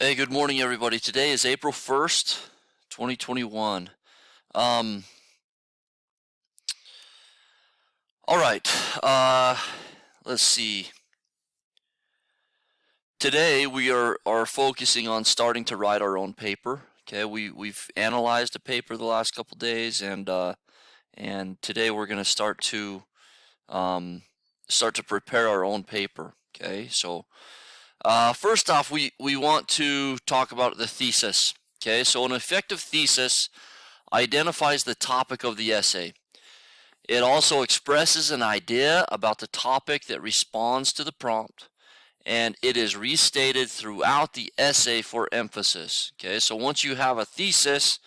Hey, good morning, everybody. Today is April 1st, 2021. Um, all right. Let's see. Today we are focusing on starting to write our own paper. Okay, we've analyzed a paper the last couple days, and today we're going to start to prepare our own paper. Okay, so first off, we want to talk about the thesis. Okay, so an effective thesis identifies the topic of the essay. It also expresses an idea about the topic that responds to the prompt, and it is restated throughout the essay for emphasis. Okay, so once you have a thesis,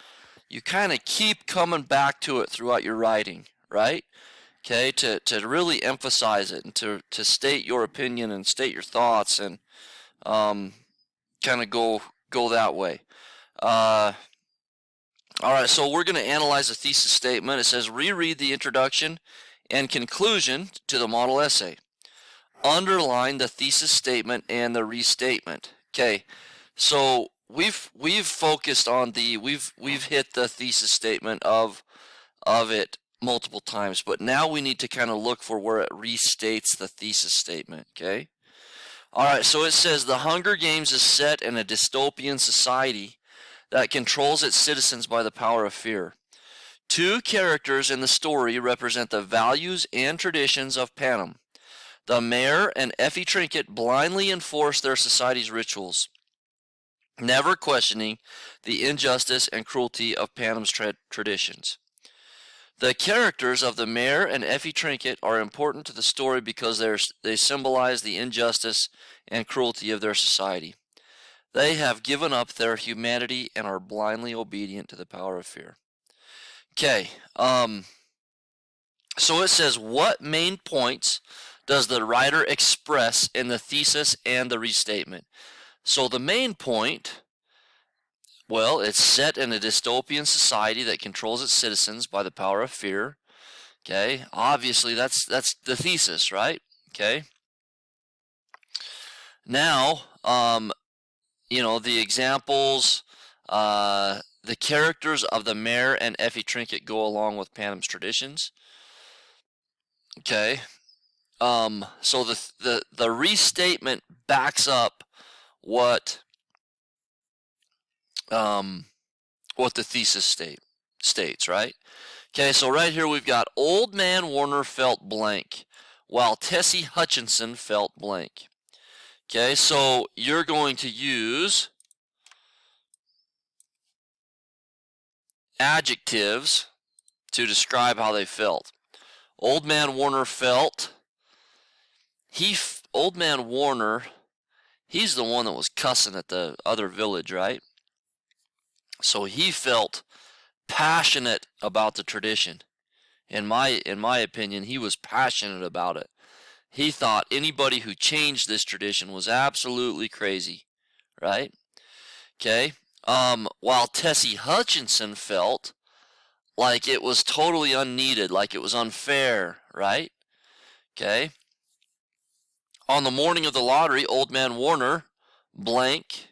you kind of keep coming back to it throughout your writing, right? Okay, to really emphasize it and to state your opinion and state your thoughts and kind of go that way. All right, so we're going to analyze the thesis statement. It says reread the introduction and conclusion to the model essay. Underline the thesis statement and the restatement. Okay, so we've focused on we've hit the thesis statement of it multiple times, but now we need to kind of look for where it restates the thesis statement. Okay. All right, so it says the Hunger Games is set in a dystopian society that controls its citizens by the power of fear. Two characters in the story represent the values and traditions of Panem. The mayor and Effie Trinket blindly enforce their society's rituals, never questioning the injustice and cruelty of Panem's traditions. The characters of the mayor and Effie Trinket are important to the story because they symbolize the injustice and cruelty of their society. They have given up their humanity and are blindly obedient to the power of fear. Okay, so it says, what main points does the writer express in the thesis and the restatement? So the main point, well, it's set in a dystopian society that controls its citizens by the power of fear. Okay, obviously that's the thesis, right? Okay. Now, the examples, the characters of the mayor and Effie Trinket go along with Panem's traditions. Okay. So the restatement backs up what the thesis states, right? Okay, so right here we've got Old Man Warner felt blank, while Tessie Hutchinson felt blank. Okay, so you're going to use adjectives to describe how they felt. Old Man Warner felt. Old Man Warner, he's the one that was cussing at the other village, right? So he felt passionate about the tradition. In my opinion, he was passionate about it. He thought anybody who changed this tradition was absolutely crazy, right? Okay. While Tessie Hutchinson felt like it was totally unneeded, like it was unfair, right? Okay. On the morning of the lottery, Old Man Warner, blank,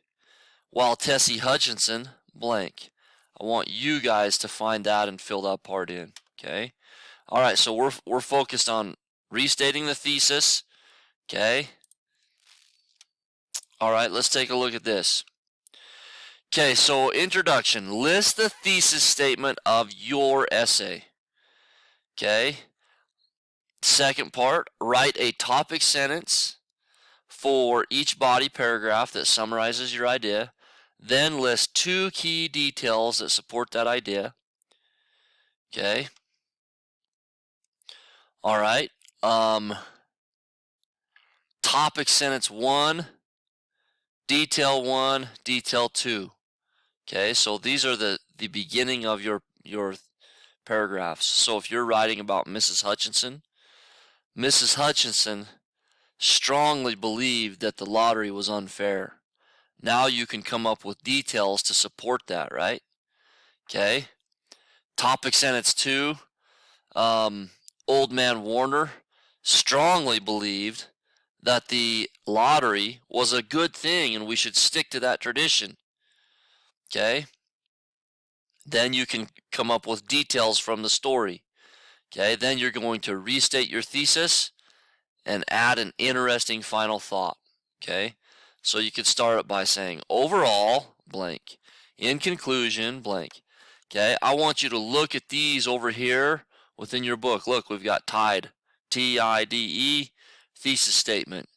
while Tessie Hutchinson, blank. I want you guys to find that and fill that part in, okay? All right, so we're focused on restating the thesis, okay? All right, let's take a look at this. Okay, so introduction. List the thesis statement of your essay. Okay. Second part, write a topic sentence for each body paragraph that summarizes your idea. Then list two key details that support that idea. Okay. All right. Topic sentence 1, detail 1, detail 2. Okay, so these are the beginning of your paragraphs. So if you're writing about Mrs. Hutchinson strongly believed that the lottery was unfair. Now you can come up with details to support that, right? Okay. Topic sentence 2, Old Man Warner strongly believed that the lottery was a good thing and we should stick to that tradition. Okay? Then you can come up with details from the story. Okay? Then you're going to restate your thesis and add an interesting final thought. Okay? So you could start it by saying, overall, blank. In conclusion, blank. Okay? I want you to look at these over here within your book. Look, we've got TIDE, T-I-D-E, thesis statement.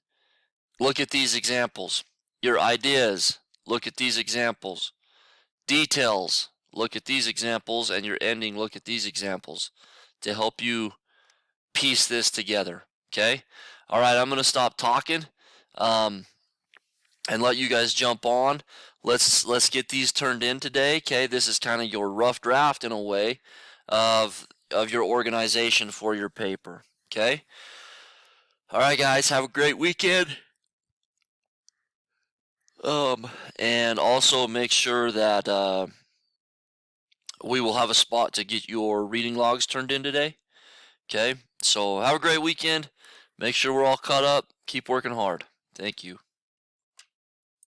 Look at these examples. Your ideas, look at these examples. Details, look at these examples. And your ending, look at these examples to help you piece this together. Okay? All right, I'm going to stop talking and let you guys jump on. Let's get these turned in today. Okay? This is kind of your rough draft in a way of your organization for your paper. Okay? All right, guys, have a great weekend. And also make sure that we will have a spot to get your reading logs turned in today. Okay, so have a great weekend. Make sure we're all caught up. Keep working hard. Thank you.